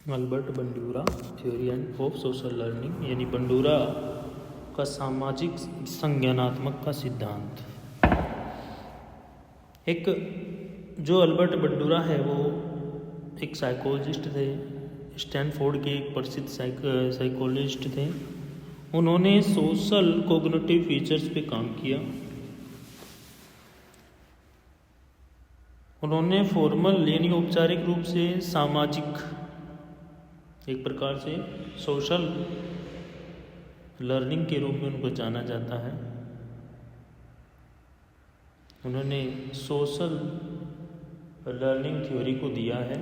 Albert Bandura theory end of social learning यानी Bandura का सामाजिक संज्ञानात्मक का सिद्धांत। एक जो अल्बर्ट बंडूरा है वो एक साइकोलॉजिस्ट थे, स्टैनफोर्ड के एक प्रसिद्ध साइकोलॉजिस्ट थे। उन्होंने सोशल कोग्निटिव फीचर्स पे काम किया। उन्होंने फॉर्मल यानी औपचारिक रूप से सामाजिक, एक प्रकार से सोशल लर्निंग के रूप में उनको जाना जाता है। उन्होंने सोशल लर्निंग थ्योरी को दिया है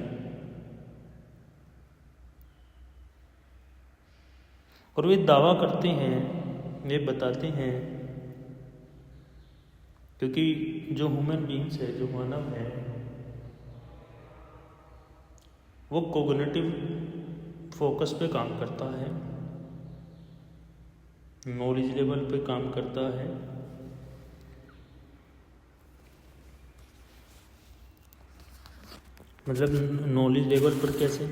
और वे दावा करते हैं, वे बताते हैं, क्योंकि जो ह्यूमन बीइंग्स है, जो मानव है, वो कोग्निटिव फोकस पे काम करता है, नॉलेज लेवल पे काम करता है। मतलब नॉलेज लेवल पर कैसे,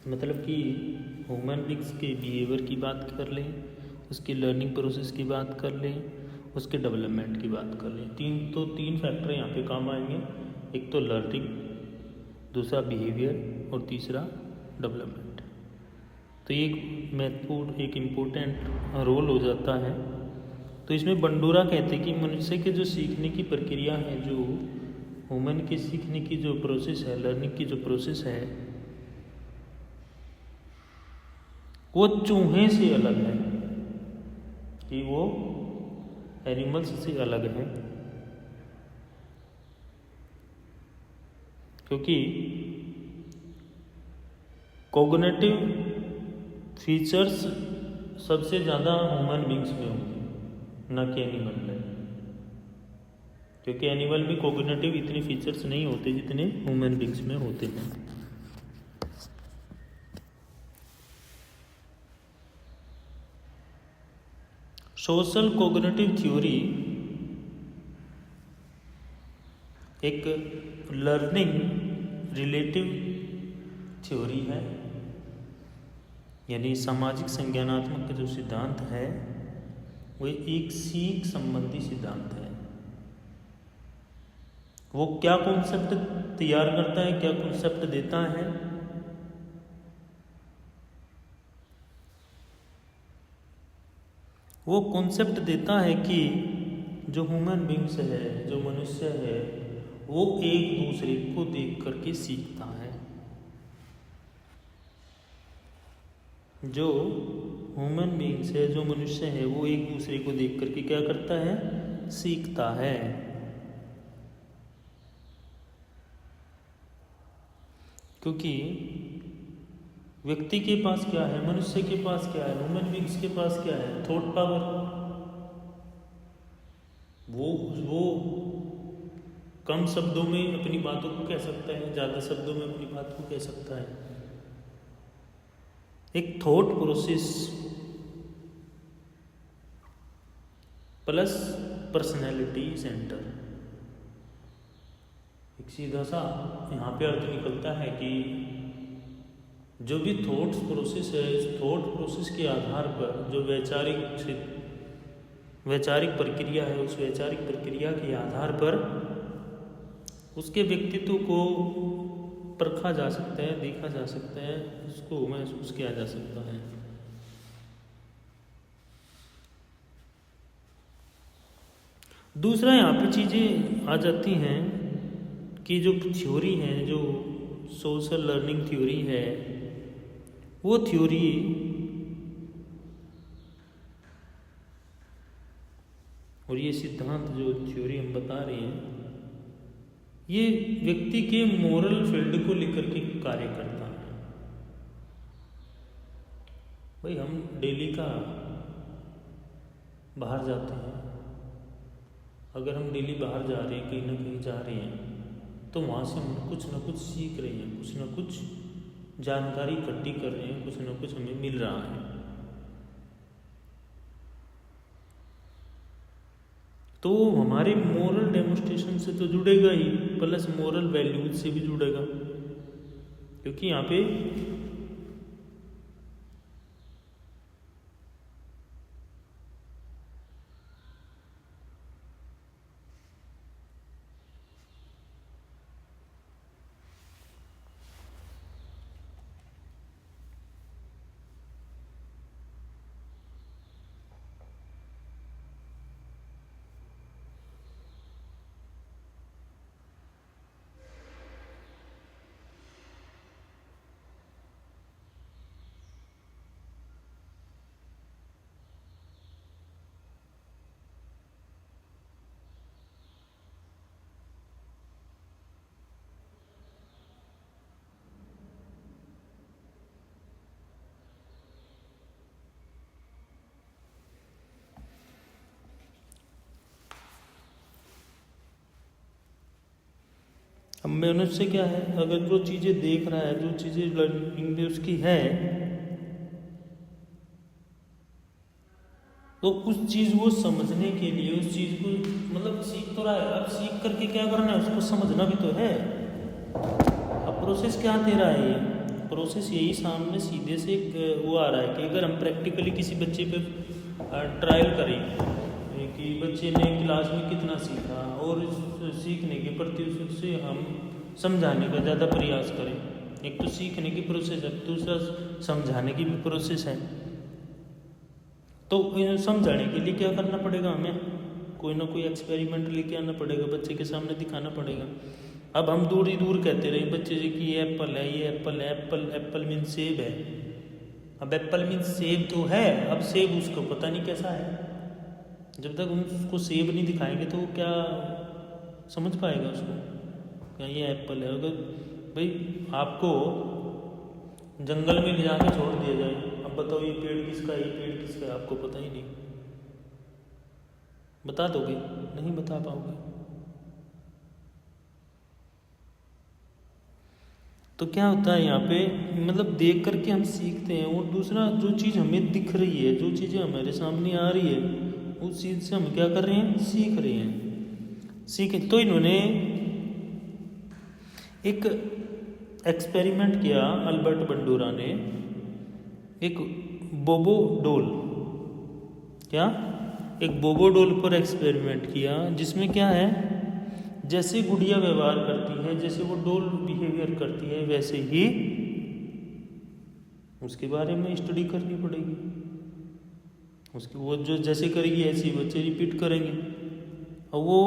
मतलब कि ह्यूमन बीइंग्स के बिहेवियर की बात कर लें, उसकी लर्निंग प्रोसेस की बात कर लें, उसके डेवलपमेंट की बात कर लें। तीन फैक्टर यहाँ पे काम आएंगे। एक तो लर्निंग, दूसरा बिहेवियर और तीसरा डेवलपमेंट। तो ये एक महत्वपूर्ण, एक इम्पोर्टेंट रोल हो जाता है। तो इसमें बंडूरा कहते हैं कि मनुष्य के जो सीखने की प्रक्रिया है, जो ह्यूमन के सीखने की जो प्रोसेस है, लर्निंग की जो प्रोसेस है, वो चूहे से अलग है, कि वो एनिमल्स से अलग है। क्योंकि कॉग्निटिव फीचर्स सबसे ज़्यादा ह्यूमन बीइंग्स में होंगे, न कि एनिमल में। क्योंकि एनिमल में कॉग्निटिव इतने फीचर्स नहीं होते जितने ह्यूमन बीइंग्स में होते हैं। सोशल कॉग्निटिव थ्योरी एक लर्निंग रिलेटिव थ्योरी है, यानी सामाजिक संज्ञानात्मक का जो सिद्धांत है वो एक सीख संबंधी सिद्धांत है। वो क्या कॉन्सेप्ट तैयार करता है, क्या कॉन्सेप्ट देता है? वो कॉन्सेप्ट देता है कि जो ह्यूमन बीइंग्स है, जो मनुष्य है, वो एक दूसरे को देख करके सीखता है। जो ह्यूमन बीइंग्स है, जो मनुष्य है, वो एक दूसरे को देख करके क्या करता है? सीखता है। क्योंकि व्यक्ति के पास क्या है, मनुष्य के पास क्या है, ह्यूमन बीइंग्स के पास क्या है? Thought power. वो कम शब्दों में अपनी बातों को कह सकता है, ज़्यादा शब्दों में अपनी बात को कह सकता है। एक thought process plus personality centre, एक सीधा सा यहाँ पे अर्थ निकलता है कि जो भी थॉट प्रोसेस है, इस थॉट प्रोसेस के आधार पर जो वैचारिक प्रक्रिया है, उस वैचारिक प्रक्रिया के आधार पर उसके व्यक्तित्व को परखा जा सकता है, देखा जा सकता है, उसको महसूस किया जा सकता है। दूसरा यहाँ पे चीज़ें आ जाती हैं कि जो थ्योरी है, जो सोशल लर्निंग थ्योरी है, वो थ्योरी और ये सिद्धांत, जो थ्योरी हम बता रहे हैं, ये व्यक्ति के मोरल फील्ड को लेकर के कार्य करता है। भाई हम डेली का बाहर जाते हैं, अगर हम डेली बाहर जा रहे हैं, कहीं ना कहीं जा रहे हैं, तो वहाँ से हम कुछ ना कुछ सीख रहे हैं, कुछ ना कुछ जानकारी इकट्ठी कर रहे हैं, कुछ ना कुछ हमें मिल रहा है। तो हमारे मोरल डेमोस्ट्रेशन से तो जुड़ेगा ही, प्लस मोरल वैल्यूज से भी जुड़ेगा। क्योंकि यहाँ पे अब मनुष्य क्या है, अगर जो चीज़ें देख रहा है, जो चीज़ें लर्निंग में उसकी है, तो उस चीज़ को समझने के लिए उस चीज़ को मतलब सीख तो रहा है, अब सीख करके क्या करना है, उसको समझना भी तो है। अब प्रोसेस क्या दे रहा है, ये प्रोसेस यही सामने सीधे से वो आ रहा है कि अगर हम प्रैक्टिकली किसी बच्चे पे ट्रायल करें कि बच्चे ने क्लास में कितना सीखा और सीखने के प्रति उससे हम समझाने का ज़्यादा प्रयास करें। एक तो सीखने की प्रोसेस है, दूसरा समझाने की भी प्रोसेस है। तो समझाने के लिए क्या करना पड़ेगा, हमें कोई ना कोई एक्सपेरिमेंट लेके आना पड़ेगा, बच्चे के सामने दिखाना पड़ेगा। अब हम दूर ही दूर कहते रहे बच्चे जी कि ये एप्पल है, ये एप्पल है, एप्पल एप्पल मीन्स सेब है। अब एप्पल मीन्स सेब तो है, अब सेब उसको पता नहीं कैसा है। जब तक हम उसको सेब नहीं दिखाएंगे तो क्या समझ पाएगा उसको क्या ये एप्पल है। अगर भाई आपको जंगल में ले जाके छोड़ दिया जाए, अब बताओ ये पेड़ किसका है, ये पेड़ किसका है, आपको पता ही नहीं, बता दोगे? नहीं बता पाओगे। तो क्या होता है यहाँ पे, मतलब देख करके हम सीखते हैं। और दूसरा, जो चीज़ हमें दिख रही है, जो चीज़ें हमारे सामने आ रही है, उस चीज़ से हम क्या कर रहे हैं, सीख रहे हैं। सीखे तो इन्होंने एक एक्सपेरिमेंट किया, अल्बर्ट बंडूरा ने एक बोबो डोल, क्या एक बोबो डोल पर एक्सपेरिमेंट किया, जिसमें क्या है, जैसे गुड़िया व्यवहार करती है, जैसे वो डोल बिहेवियर करती है, वैसे ही उसके बारे में स्टडी करनी पड़ेगी। उसकी वो जो जैसे करेगी ऐसे ही बच्चे रिपीट करेंगे। और वो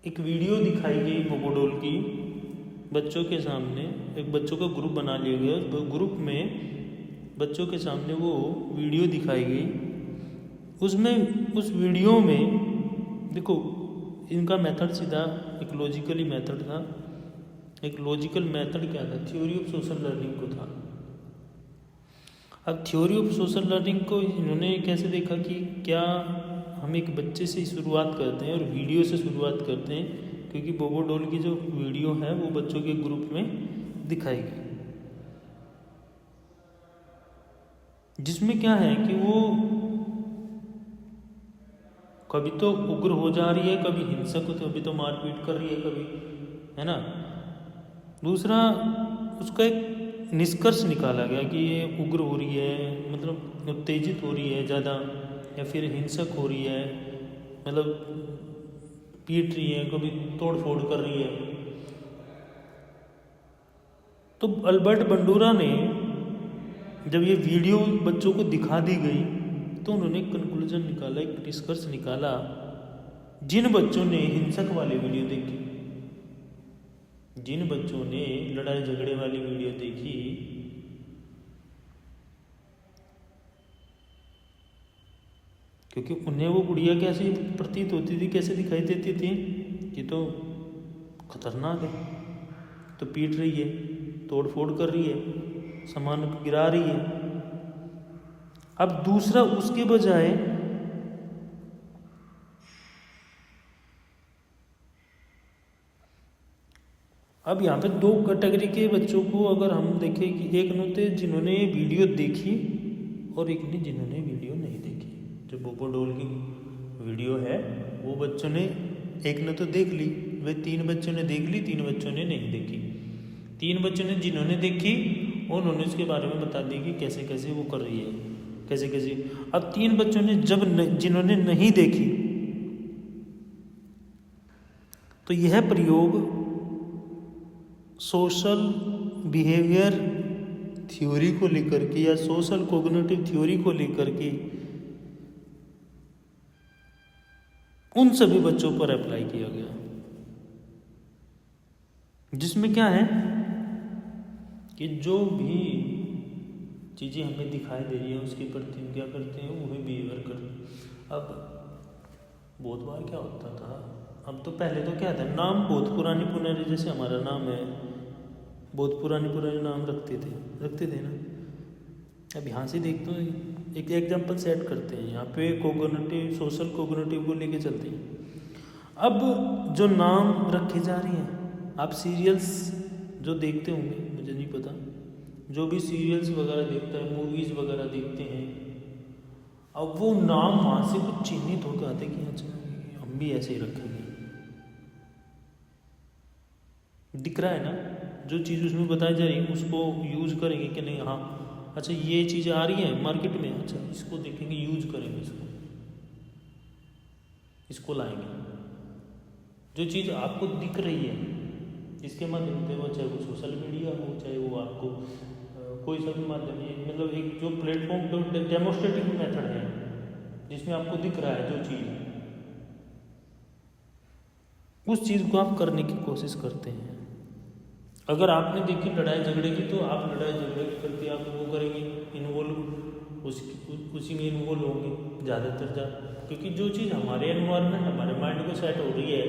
एक वीडियो दिखाई गई बोबो डोल की बच्चों के सामने, एक बच्चों का ग्रुप बना लिया गया, तो ग्रुप में बच्चों के सामने वो वीडियो दिखाई गई। उसमें उस वीडियो में देखो, इनका मेथड सीधा एक लॉजिकली मेथड था। एक लॉजिकल मेथड क्या था, थ्योरी ऑफ सोशल लर्निंग को था। अब थ्योरी ऑफ सोशल लर्निंग को इन्होंने कैसे देखा कि क्या हम एक बच्चे से शुरुआत करते हैं और वीडियो से शुरुआत करते हैं, क्योंकि बोबो डोल की जो वीडियो है वो बच्चों के ग्रुप में दिखाई गई, जिसमें क्या है कि वो कभी तो उग्र हो जा रही है, कभी हिंसक, कभी तो मारपीट कर रही है, कभी, है ना। दूसरा, उसका एक निष्कर्ष निकाला गया कि ये उग्र हो रही है, मतलब उत्तेजित हो रही है ज़्यादा, या फिर हिंसक हो रही है, मतलब पीट रही है, कभी तोड़ फोड़ कर रही है। तो अल्बर्ट बंडूरा ने जब ये वीडियो बच्चों को दिखा दी गई, तो उन्होंने एक कंक्लूजन निकाला, एक निष्कर्ष निकाला। जिन बच्चों ने हिंसक वाली वीडियो देखी, जिन बच्चों ने लड़ाई झगड़े वाली वीडियो देखी, क्योंकि उन्हें वो गुड़िया कैसी प्रतीत होती थी, कैसे दिखाई देती थी कि तो खतरनाक है, तो पीट रही है, तोड़ फोड़ कर रही है, सामान गिरा रही है। अब दूसरा, उसके बजाय अब यहाँ पे दो कैटेगरी के बच्चों को अगर हम देखें कि एक ने जिन्होंने वीडियो देखी और एक ने जिन्होंने वीडियो नहीं देखी। जो बोबो डोल की वीडियो है वो बच्चों ने, एक ने तो देख ली वे 3 बच्चों ने देख ली, 3 बच्चों ने नहीं देखी। 3 बच्चों ने जिन्होंने देखी उन्होंने उसके बारे में बता दी कि कैसे कैसे वो कर रही है, कैसे कैसे। अब 3 बच्चों ने जिन्होंने नहीं देखी, तो यह प्रयोग सोशल बिहेवियर थ्योरी को लेकर के या सोशल कोग्निटिव थ्योरी को लेकर के उन सभी बच्चों पर अप्लाई किया गया, जिसमें क्या है कि जो भी चीज़ें हमें दिखाई दे रही है उसके प्रति हम क्या करते हैं, वही बिहेवियर करते हैं। अब बहुत बार क्या होता था, अब तो पहले तो क्या था, नाम बहुत पुरानी जैसे हमारा नाम है, बहुत पुराने नाम रखते थे ना। अब यहाँ से देखते हैं, एक एग्जांपल सेट करते हैं, यहाँ पे कोग्निटिव सोशल कोग्निटिव को लेके चलते हैं। अब जो नाम रखे जा रहे हैं, आप सीरियल्स जो देखते होंगे, मुझे नहीं पता, जो भी सीरियल्स वगैरह देखता है, मूवीज़ वगैरह देखते हैं, अब वो नाम वहाँ से कुछ चिन्हित होकर आते कि अच्छा हम भी ऐसे ही रखेंगे। दिख रहा है ना, जो चीज़ उसमें बताई जा रही है उसको यूज़ करेंगे कि नहीं, हाँ अच्छा ये चीज़ आ रही है मार्केट में, अच्छा इसको देखेंगे, यूज़ करेंगे, इसको लाएंगे। जो चीज़ आपको दिख रही है इसके माध्यम से, वो चाहे वो सोशल मीडिया हो, चाहे वो आपको कोई सा भी माध्यम है, मतलब एक जो प्लेटफॉर्म जो डेमोस्ट्रेटिव मेथड है जिसमें आपको दिख रहा है जो चीज़, उस चीज़ को आप करने की कोशिश करते हैं। अगर आपने देखी लड़ाई झगड़े की, तो आप लड़ाई झगड़े के प्रति आप वो करेंगे, इन्वॉल्व उसी में इन्वॉल्व होंगे ज़्यादातर क्योंकि जो चीज़ हमारे एनवायरनमेंट, हमारे माइंड को सेट हो रही है,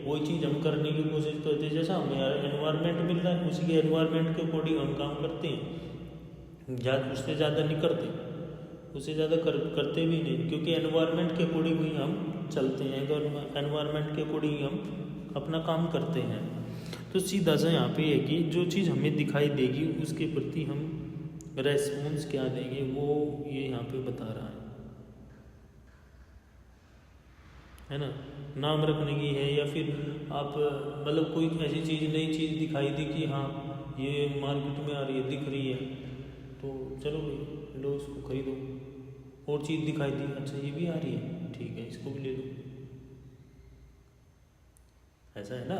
वही चीज़ हम करने की कोशिश करते हैं। जैसा हमें एनवायरनमेंट मिल रहा है, उसी के एनवायरनमेंट के अकॉर्डिंग हम काम करते हैं, उससे ज़्यादा नहीं करते, उससे ज़्यादा करते भी नहीं, क्योंकि एनवायरनमेंट के अकॉर्डिंग ही हम चलते हैं, एनवायरनमेंट के अकॉर्डिंग हम अपना काम करते हैं। तो सीधा सा यहाँ पे है कि जो चीज़ हमें दिखाई देगी उसके प्रति हम रेस्पॉन्स क्या देंगे, वो ये यहाँ पे बता रहा है ना। नाम रखने की है, या फिर आप मतलब कोई ऐसी चीज़, नई चीज़ दिखाई दी कि हाँ ये मार्केट में आ रही है, दिख रही है, तो चलो भाई लो इसको खरीदो। और चीज़ दिखाई दी, अच्छा ये भी आ रही है, ठीक है इसको भी ले लो। ऐसा है ना,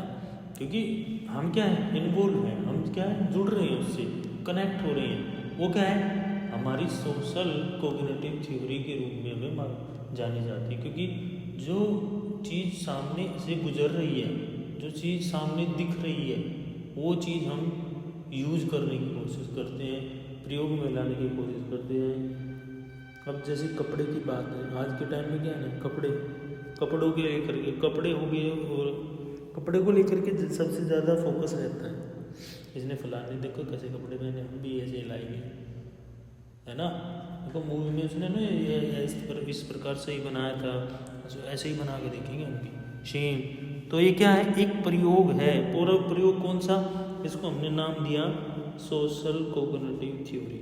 क्योंकि हम क्या है, इन्वॉल्व हैं, हम क्या है, जुड़ रहे हैं, उससे कनेक्ट हो रहे हैं। वो क्या है, हमारी सोशल कोग्निटिव थ्योरी के रूप में हमें जानी जाती है, क्योंकि जो चीज़ सामने से गुजर रही है, जो चीज़ सामने दिख रही है, वो चीज़ हम यूज करने की कोशिश करते हैं, प्रयोग में लाने की कोशिश करते हैं। अब जैसे कपड़े की बात है, आज के टाइम में क्या है ना, कपड़ों के लेकर के कपड़े हो गए, और कपड़े को लेकर के सबसे ज़्यादा फोकस रहता है, इसने फलाने देखो कैसे कपड़े पहने, हम भी ऐसे लाएंगे, है ना। देखो मूवी में उसने ना इस प्रकार से ही बनाया था, ऐसे ही बना के देखेंगे हम भी सेम। तो ये क्या है, एक प्रयोग है, पूरा प्रयोग कौन सा, इसको हमने नाम दिया सोशल कोग्निटिव थ्योरी।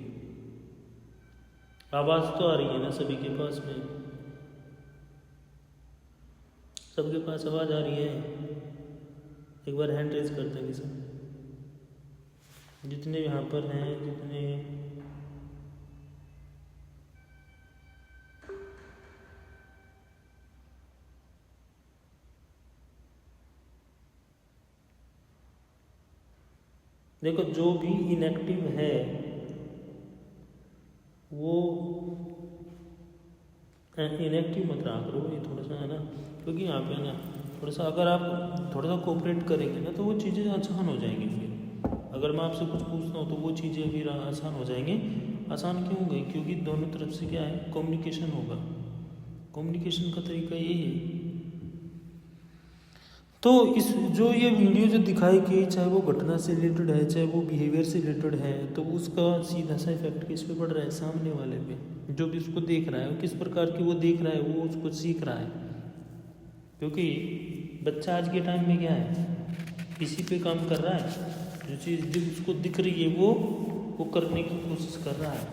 आवाज़ तो आ रही है ना सभी के पास में, सबके पास आवाज़ आ रही है। एक बार हैंड रेज करते हैं सब, जितने यहाँ पर हैं, जितने देखो, जो भी इनएक्टिव है वो इनएक्टिव मत रहा करो, ये थोड़ा सा है ना, क्योंकि यहाँ पे ना थोड़ा सा अगर आप थोड़ा सा कोऑपरेट करेंगे ना, तो वो चीज़ें आसान हो जाएंगी। फिर अगर मैं आपसे कुछ पूछता हूँ तो वो चीज़ें फिर आसान हो जाएंगी। आसान क्यों हो गई, क्योंकि दोनों तरफ से क्या है, कम्युनिकेशन होगा। कम्युनिकेशन का तरीका यही है। तो इस जो ये वीडियो जो दिखाई गई, चाहे वो घटना से रिलेटेड है, चाहे वो बिहेवियर से रिलेटेड है, तो उसका सीधा सा इफेक्ट किस पे पड़ रहा है, सामने वाले पे, जो भी उसको देख रहा है, वो किस प्रकार की वो देख रहा है, वो उसको सीख रहा है। क्योंकि बच्चा आज के टाइम में क्या है, इसी पे काम कर रहा है, जो चीज़ उसको दिख रही है वो करने की कोशिश कर रहा है,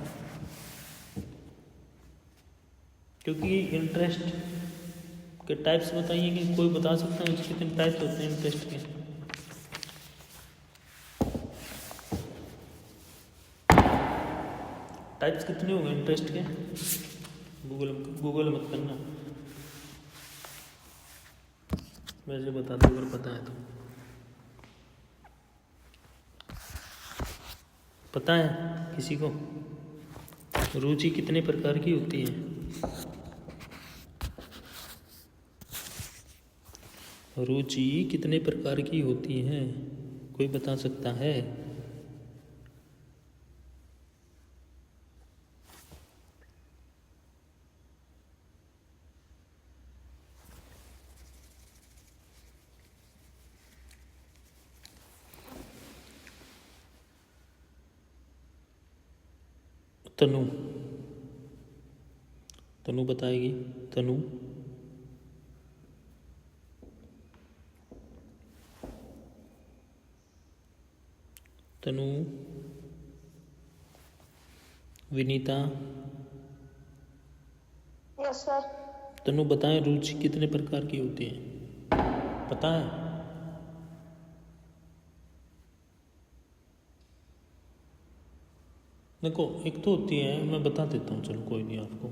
क्योंकि इंटरेस्ट उसके टाइप्स बताइए कि कोई बता सकता है उसके कितने टाइप्स होते हैं इंटरेस्ट के? टाइप्स कितने होंगे इंटरेस्ट के? गूगल मत करना, वैसे बता दो अगर पता है तो। पता है किसी को? रुचि कितने प्रकार की होती है? रुचि कितने प्रकार की होती है, कोई बता सकता है? तनु, तनु बताएगी। तनु, तनु, विनीता। Yes sir. तनु बताएं रुचि कितने प्रकार की होती है, पता है? देखो एक तो होती है, मैं बता देता हूँ, चलो कोई नहीं आपको।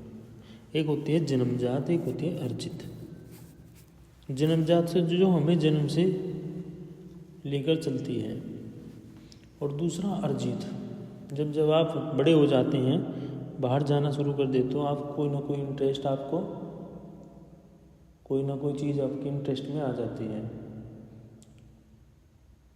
एक होती है जन्मजात, एक होती है अर्जित। जन्मजात से जो हमें जन्म से लेकर चलती है, और दूसरा अर्जित, जब जब आप बड़े हो जाते हैं, बाहर जाना शुरू कर देते हो, आप कोई ना कोई इंटरेस्ट, आपको कोई ना कोई चीज़ आपके इंटरेस्ट में आ जाती है।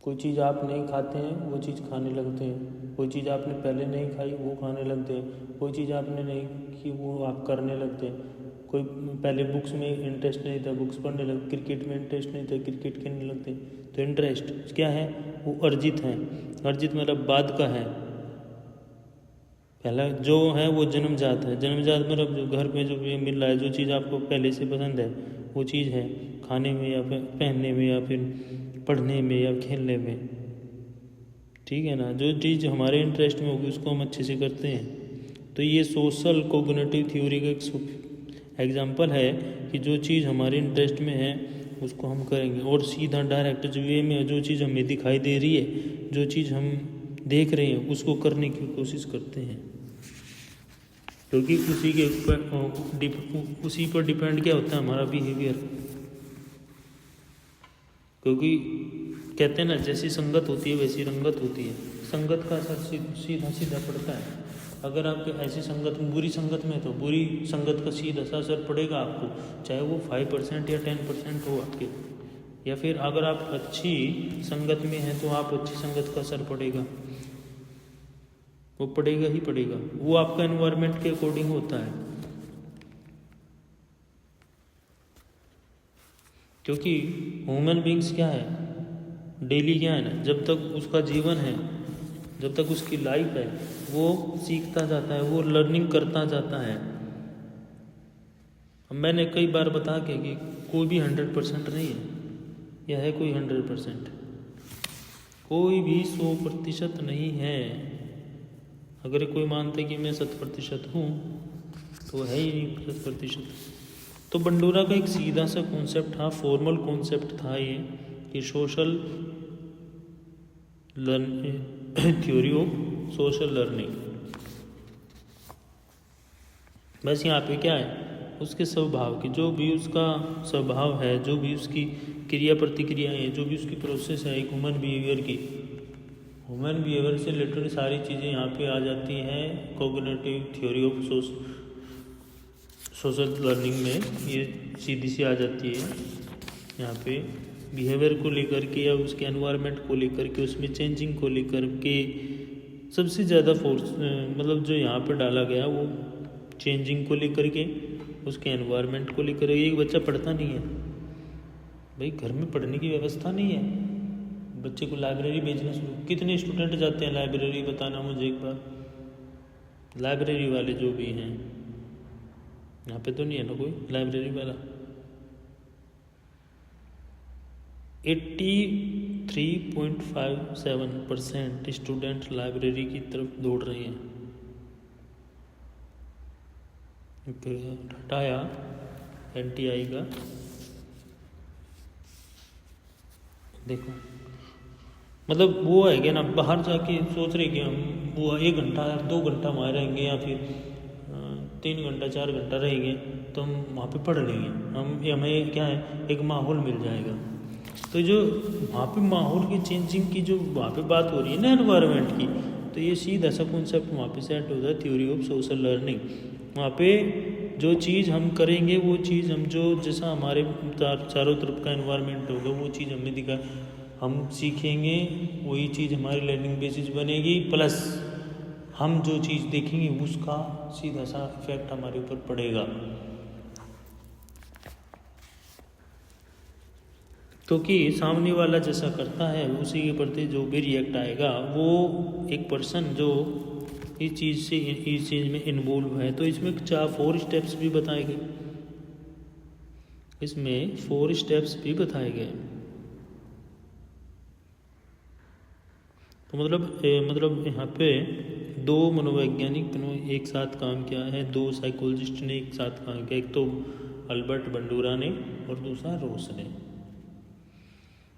कोई चीज़ आप नहीं खाते हैं वो चीज़ खाने लगते हैं, कोई चीज़ आपने पहले नहीं खाई वो खाने लगते हैं, कोई चीज़ आपने नहीं की वो आप करने लगते हैं। कोई पहले बुक्स में इंटरेस्ट नहीं था, बुक्स पढ़ने लगते, क्रिकेट में इंटरेस्ट नहीं था, क्रिकेट खेलने लगते हैं। तो इंटरेस्ट क्या है? वो अर्जित है। अर्जित मतलब बाद का है। पहला जो है वो जन्मजात है। जन्मजात मतलब जो घर में जो भी मिल रहा है, जो चीज़ आपको पहले से पसंद है वो चीज़ है, खाने में या फिर पहनने में या फिर पढ़ने में या खेलने में, ठीक है ना। जो चीज़ हमारे इंटरेस्ट में होगी उसको हम अच्छे से करते हैं। तो ये सोशल कोग्निटिव थ्योरी का एक एग्जाम्पल है कि जो चीज़ हमारे इंटरेस्ट में है उसको हम करेंगे, और सीधा डायरेक्ट जो वे में जो चीज़ हमें दिखाई दे रही है, जो चीज़ हम देख रहे हैं उसको करने की कोशिश करते हैं, क्योंकि उसी पर डिपेंड क्या होता है हमारा बिहेवियर। क्योंकि कहते हैं ना, जैसी संगत होती है वैसी रंगत होती है। संगत का असर सीधा सीधा पड़ता है। अगर आप ऐसी संगत में, बुरी संगत में, तो बुरी संगत का सीधा सा असर पड़ेगा आपको, चाहे वो 5% या 10% हो आपके। या फिर अगर आप अच्छी संगत में हैं तो आप अच्छी संगत का असर पड़ेगा, वो पड़ेगा ही पड़ेगा। वो आपका एनवायरनमेंट के अकॉर्डिंग होता है, क्योंकि ह्यूमन बींग्स क्या है, डेली क्या है ना, जब तक उसका जीवन है, जब तक उसकी लाइफ है, वो सीखता जाता है, वो लर्निंग करता जाता है। मैंने कई बार बता के कि कोई भी 100% नहीं है, यह है कोई 100%, कोई भी 100% नहीं है। अगर कोई मानते कि मैं 100% हूँ तो है ही नहीं 100%। तो बंडूरा का एक सीधा सा कॉन्सेप्ट था, फॉर्मल कॉन्सेप्ट था ये, कि social learning, theory of social learning. बस यहाँ पे क्या है, उसके स्वभाव की, जो भी उसका स्वभाव है, जो भी उसकी क्रिया प्रतिक्रियाएँ हैं, जो भी उसकी प्रोसेस है एक ह्यूमन बिहेवियर की, ह्यूमन बिहेवियर से रिलेटेड सारी चीज़ें यहाँ पे आ जाती हैं cognitive theory of social learning में। ये सीधी सी आ जाती है यहाँ पे, बिहेवियर को लेकर के या उसके एनवायरनमेंट को लेकर के, उसमें चेंजिंग को लेकर के सबसे ज़्यादा फोर्स मतलब जो यहाँ पे डाला गया वो चेंजिंग को लेकर के, उसके एनवायरनमेंट को लेकर। एक बच्चा पढ़ता नहीं है भाई, घर में पढ़ने की व्यवस्था नहीं है, बच्चे को लाइब्रेरी भेजना शुरू। कितने स्टूडेंट जाते हैं लाइब्रेरी, बताना मुझे एक बार। लाइब्रेरी वाले जो भी हैं, यहाँ पे तो नहीं है ना कोई लाइब्रेरी वाला। 83.57% स्टूडेंट लाइब्रेरी की तरफ दौड़ रहे हैं। हटाया NTI का देखो मतलब वो है कि ना, बाहर जाके सोच रहे कि हम वो 1 घंटा 2 घंटा वहाँ रहेंगे या फिर 3 घंटा 4 घंटा रहेंगे तो हम वहाँ पे पढ़ लेंगे, हमें क्या है एक माहौल मिल जाएगा। तो जो वहाँ पे माहौल की चेंजिंग की जो वहाँ पे बात हो रही है ना एनवायरनमेंट की, तो ये सीधा सा कॉन्सेप्ट वहाँ पे सेट होता है थ्योरी ऑफ सोशल लर्निंग। वहाँ पे जो चीज़ हम करेंगे वो चीज़ हम जो जैसा हमारे चारों तरफ का एनवायरनमेंट होगा वो चीज़ हमें दिखा हम सीखेंगे, वही चीज़ हमारी लर्निंग बेसिस बनेगी, प्लस हम जो चीज़ देखेंगे उसका सीधा सा इफेक्ट हमारे ऊपर पड़ेगा। क्योंकि सामने वाला जैसा करता है उसी के प्रति जो भी रिएक्ट आएगा, वो एक पर्सन जो इस चीज़ में इन्वॉल्व है। तो इसमें 4 स्टेप्स भी बताए गए, इसमें 4 स्टेप्स भी बताए गए। तो मतलब यहाँ पे 2 मनोवैज्ञानिक ने एक साथ काम किया है, 2 साइकोलॉजिस्ट ने एक साथ काम किया, एक तो अल्बर्ट बंडूरा ने और दूसरा रोस ने।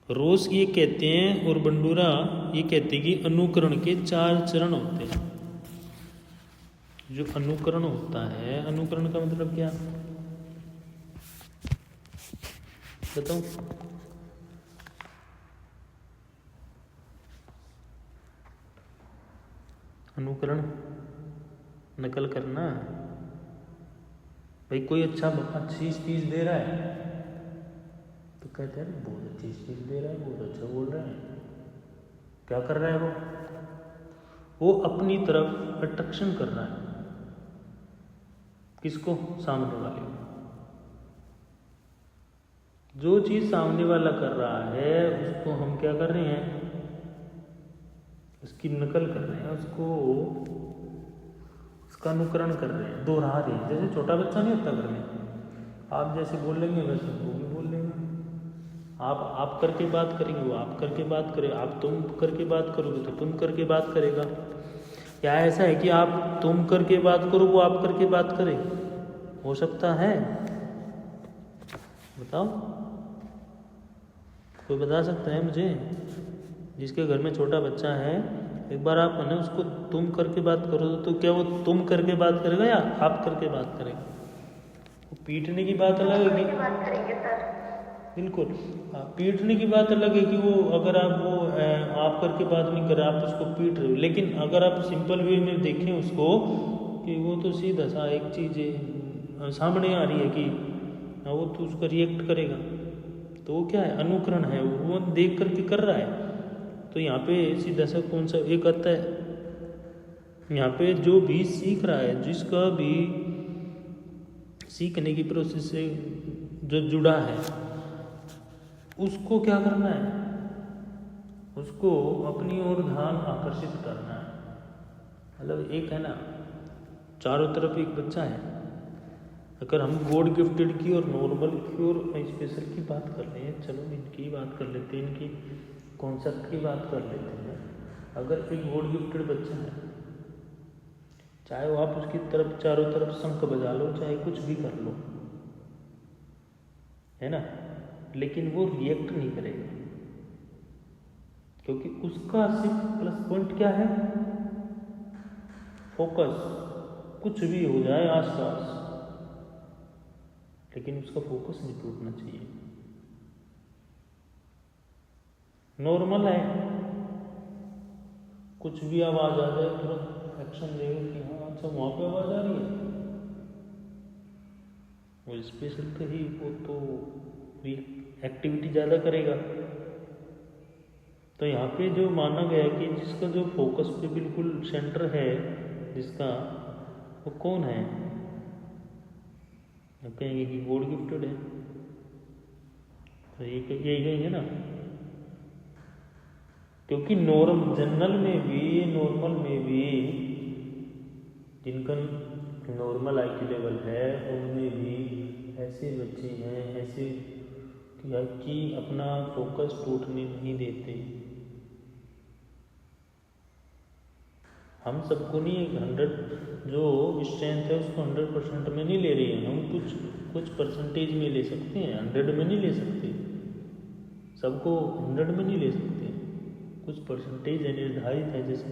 रोस ये कहते हैं और बंडूरा ये कहते हैं कि अनुकरण के 4 चरण होते हैं। जो अनुकरण होता है, अनुकरण का मतलब क्या बताओ? अनुकरण नकल करना। भाई कोई अच्छी चीज़ दे रहा है तो कहते हैं बहुत अच्छी चीज़ दे रहा है, बहुत अच्छा बोल रहा है। क्या कर रहा है वो अपनी तरफ अट्रैक्शन कर रहा है। किसको? सामने वाले को। जो चीज़ सामने वाला कर रहा है उसको हम क्या कर रहे हैं? उसकी नकल कर रहे हैं, उसका अनुकरण कर रहे हैं, दोहरा रहे हैं। जैसे छोटा बच्चा नहीं होता घर में, आप जैसे बोलेंगे वैसे वो भी बोल लेंगे। आप करके बात करेंगे वो आप करके बात करे, आप तुम करके बात करोगे तो तुम करके बात करेगा। या ऐसा है कि आप तुम करके बात करो वो आप करके बात करे? हो सकता है? बताओ, कोई बता सकता है मुझे? जिसके घर में छोटा बच्चा है, एक बार आप ना उसको तुम करके बात करो तो क्या वो तुम करके बात करेगा या आप करके बात करेगा? वो पीटने की बात अलग है कि बिल्कुल पीटने की बात अलग है कि वो अगर आप करके बात नहीं कर रहे, आप उसको पीट रहे हो। लेकिन अगर आप सिंपल वे में देखें उसको कि वो तो सीधा सा एक चीज़ सामने आ रही है कि वो तो उसका रिएक्ट करेगा, तो वो क्या है? अनुकरण है, वो देख करके कर रहा है। तो यहाँ पे सीधा सा कौन सा एक आता है, यहाँ पे जो भी सीख रहा है, जिसका भी सीखने की प्रोसेस से जो जुड़ा है, उसको क्या करना है? उसको अपनी ओर ध्यान आकर्षित करना है। मतलब एक है ना, चारों तरफ एक बच्चा है, अगर हम गॉड गिफ्टेड की और नॉर्मल की और स्पेशल की बात कर रहे हैं, चलो इनकी बात कर लेते हैं, इनकी कॉन्सेप्ट की बात कर लेते हैं। अगर एक गॉड गिफ्टेड बच्चा है, चाहे वो आप उसकी तरफ चारों तरफ शंख बजा लो, चाहे कुछ भी कर लो, है ना, लेकिन वो रिएक्ट नहीं करेगा, क्योंकि उसका सिर्फ प्लस पॉइंट क्या है? फोकस। कुछ भी हो जाए आसपास, लेकिन उसका फोकस नहीं टूटना चाहिए। नॉर्मल है, कुछ भी आवाज आ जाए तुरंत एक्शन लेगा कि हाँ अच्छा वहां पे आवाज आ रही है। वो स्पेशल तो ही वो तो एक्टिविटी ज़्यादा करेगा। तो यहाँ पे जो माना गया कि जिसका जो फोकस पे बिल्कुल सेंटर है जिसका, वो कौन है? कहेंगे कि गॉड गिफ्टेड है, तो यही कहेंगे ना, क्योंकि नॉर्मल में भी जिनका नॉर्मल IQ लेवल है उनमें भी ऐसे बच्चे हैं ऐसे कि अपना फोकस टूटने नहीं देते। हम सबको नहीं 100 जो स्ट्रेंथ है उसको 100% में नहीं ले रही है, हम कुछ परसेंटेज में ले सकते हैं, 100 में नहीं ले सकते। सबको 100 में नहीं ले सकते, कुछ परसेंटेज है निर्धारित है, जैसे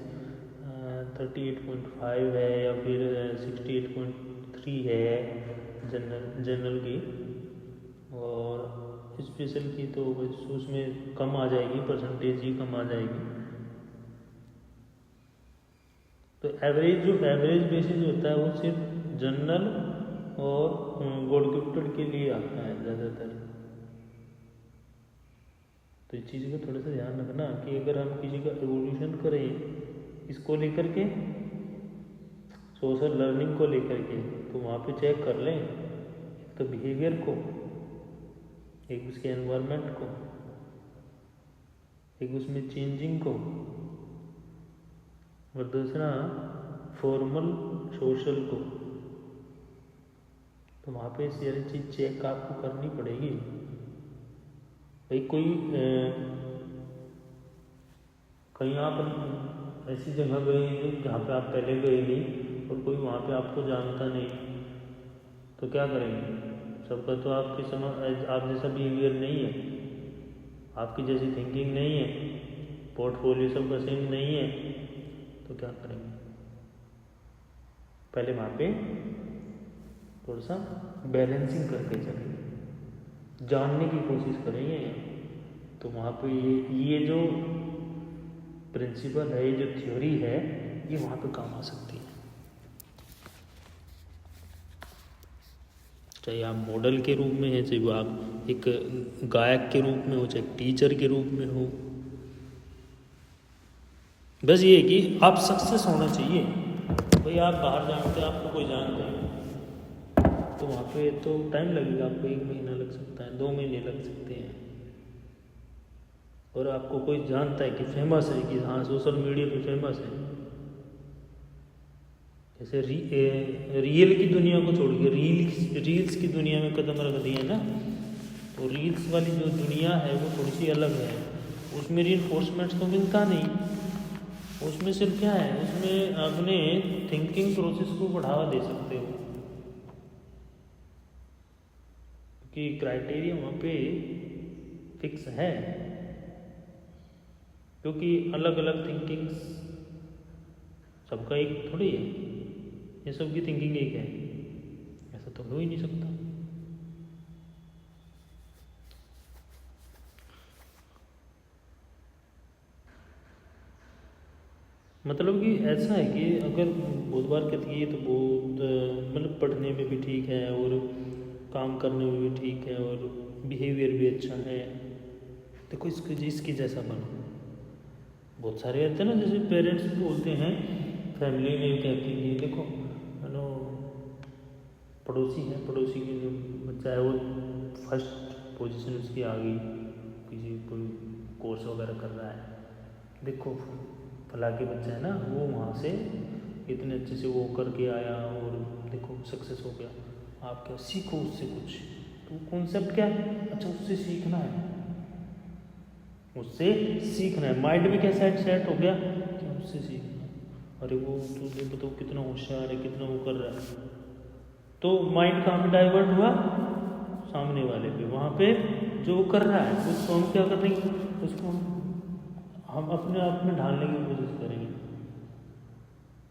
38.5 है या फिर 68.3 है जनरल की, और स्पेशल की तो बस उसमें कम आ जाएगी, परसेंटेज ही कम आ जाएगी। तो एवरेज बेसिस होता है वो सिर्फ जनरल और गॉड गिफ्टेड के लिए आता है ज़्यादातर। तो इस चीज़ का थोड़ा सा ध्यान रखना कि अगर हम किसी का एवोल्यूशन करें इसको लेकर के, सोशल लर्निंग को लेकर के, तो वहाँ पे चेक कर लें तो बिहेवियर को, एक उसके एनवायरनमेंट को, एक उसमें चेंजिंग को, और दूसरा फॉर्मल सोशल को। तो वहाँ पे सारी चीज़ चेक आपको करनी पड़ेगी। भाई कोई कहीं आप ऐसी जगह गए जहाँ पे आप पहले गए नहीं और कोई वहाँ पे आपको जानता नहीं, तो क्या करेंगे? सबका तो आपके आप जैसा बिहेवियर नहीं है, आपकी जैसी थिंकिंग नहीं है, पोर्टफोलियो सबका सेम नहीं है, तो क्या करेंगे? पहले वहाँ पे थोड़ा सा बैलेंसिंग करके चलेंगे, जानने की कोशिश करेंगे। तो वहाँ पे ये जो प्रिंसिपल है, ये जो थ्योरी है, ये वहाँ पे काम आ सकती है। चाहे आप मॉडल के रूप में है, चाहे वो आप एक गायक के रूप में हो, चाहे टीचर के रूप में हो, बस ये है कि आप सक्सेस होना चाहिए। भाई आप बाहर जानते हैं, आपको कोई जानता है, तो वहाँ पे तो टाइम लगेगा, आपको 1 महीना लग सकता है, 2 महीने लग सकते हैं। और आपको कोई जानता है कि फेमस है, कि हाँ सोशल मीडिया पे फेमस है, जैसे रियल की दुनिया को छोड़ के रील्स की दुनिया में कदम रख दिए ना, तो रील्स वाली जो दुनिया है वो थोड़ी सी अलग है। उसमें रीइंफोर्समेंट तो मिलता नहीं, उसमें सिर्फ क्या है, उसमें अपने थिंकिंग प्रोसेस को बढ़ावा दे सकते हो, कि क्राइटेरिया वहाँ पे फिक्स है, क्योंकि अलग अलग थिंकिंग्स सबका एक थोड़ी है, ये सबकी थिंकिंग एक है, ऐसा तो हो ही नहीं सकता। मतलब कि ऐसा है कि अगर बहुत बार कहती है तो बहुत मतलब पढ़ने में भी ठीक है और काम करने में भी ठीक है और बिहेवियर भी अच्छा है, देखो इसके जैसा बनो। बहुत सारे रहते हैं ना, जैसे पेरेंट्स बोलते हैं, फैमिली में कहती है, देखो हेलो पड़ोसी है, पड़ोसी की जो बच्चा है वो फर्स्ट पोजीशन उसकी आ गई, किसी कोई कोर्स वगैरह कर रहा है, देखो फला के बच्चा है ना वो वहाँ से इतने अच्छे से वो करके आया और देखो सक्सेस हो गया। आप क्या सीखो उससे कुछ, तो कॉन्सेप्ट क्या है, अच्छा उससे सीखना है, उससे सीखना है, माइंड में क्या सेट हो गया कि उससे सीखना। अरे वो तुझे बताओ कितना होशियार है, कितना वो कर रहा है, तो माइंड कहाँ पे डाइवर्ट हुआ, सामने वाले पे, वहाँ पे जो कर रहा है उसको हम क्या करेंगे, उसको हम अपने आप में ढालने की कोशिश करेंगे।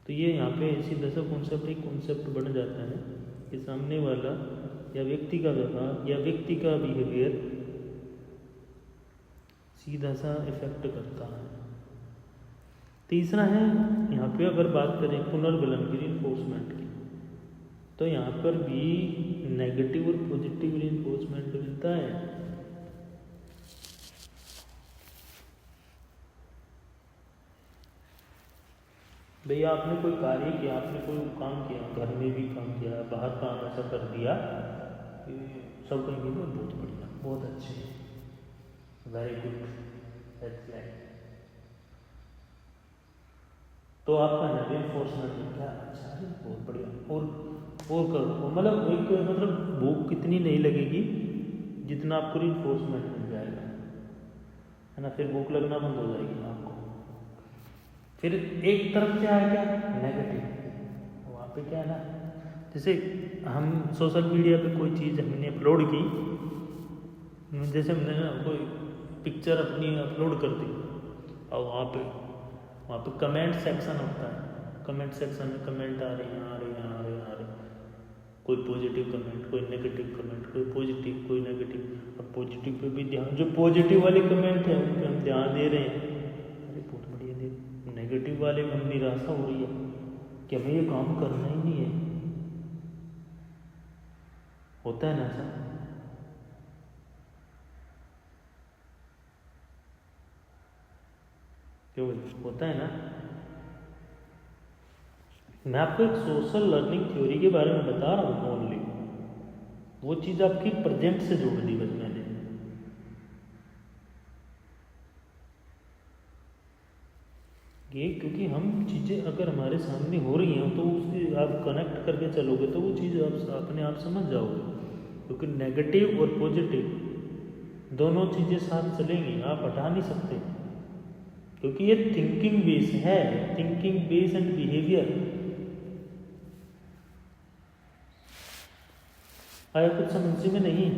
तो ये यहाँ पे सीधा सा कॉन्सेप्ट एक कॉन्सेप्ट बन जाता है कि सामने वाला या व्यक्ति का व्यवहार या व्यक्ति का बिहेवियर सीधा सा इफेक्ट करता है। तीसरा है यहाँ पे अगर बात करें पुनर्गलन की, रीइंफोर्समेंट की, तो यहाँ पर भी नेगेटिव और पॉजिटिव रीइंफोर्समेंट मिलता है। भैया आपने कोई कार्य किया, आपने कोई काम किया, घर में भी काम किया, बाहर काम ऐसा कर दिया, सब कहेंगे बहुत बढ़िया, बहुत अच्छे, वेरी गुड, दैट्स लाइक, तो आपका है रीइंफोर्समेंट क्या, अच्छा है बहुत बढ़िया, और करो, मतलब एक मतलब भूख कितनी नहीं लगेगी जितना आपको रीइंफोर्समेंट मिल जाएगा, है ना, फिर भूख लगना बंद हो जाएगी आपको। फिर एक तरफ से आया क्या, नेगेटिव, वहाँ पे क्या है ना, जैसे हम सोशल मीडिया पे कोई चीज़ हमने अपलोड की, जैसे हमने ना कोई पिक्चर अपनी अपलोड कर दी और वहाँ पे कमेंट सेक्शन होता है, कमेंट सेक्शन में कमेंट आ रहे हैं, कोई पॉजिटिव कमेंट, कोई नेगेटिव कमेंट, कोई पॉजिटिव कोई नेगेटिव। अब पॉजिटिव पे भी ध्यान, जो पॉजिटिव वाले कमेंट है उन पे हम ध्यान दे रहे हैं, अरे बहुत बढ़िया दे। नेगेटिव वाले में हम निराशा हो रही है कि हमें ये काम करना ही नहीं है। होता है ना ऐसा? क्यों होता है ना? मैं आपको एक सोशल लर्निंग थ्योरी के बारे में बता रहा हूँ ओनली, वो चीज़ आपकी प्रेजेंट से जोड़ दी बस मैंने। ये क्योंकि हम चीज़ें अगर हमारे सामने हो रही हैं तो उससे आप कनेक्ट करके चलोगे तो वो चीज़ आप अपने आप समझ जाओगे। क्योंकि नेगेटिव और पॉजिटिव दोनों चीज़ें साथ चलेंगी, आप हटा नहीं सकते, क्योंकि ये थिंकिंग बेस है, थिंकिंग बेस एंड बिहेवियर। आया कुछ समझ में नहीं?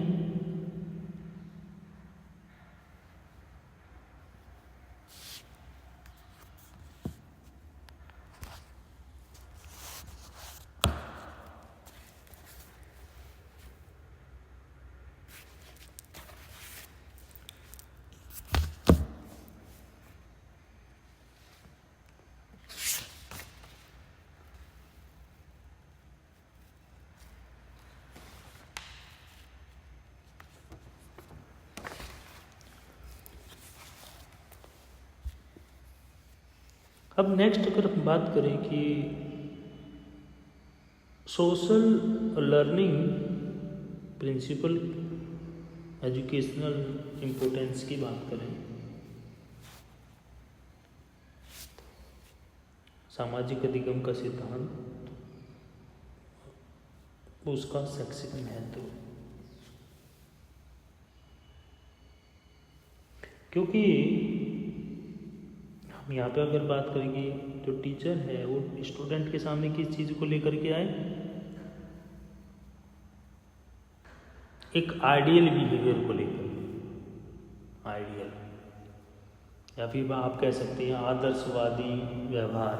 अब नेक्स्ट अगर हम बात करें कि social learning principle educational importance की बात करें, सामाजिक अधिगम का सिद्धांत, उसका शैक्षिक महत्व। क्योंकि हम यहाँ पे अगर बात करेंगे, जो टीचर है वो स्टूडेंट के सामने किस चीज़ को लेकर के आए, एक आइडियल बिहेवियर को लेकर, आइडियल, या फिर आप कह सकते हैं आदर्शवादी व्यवहार,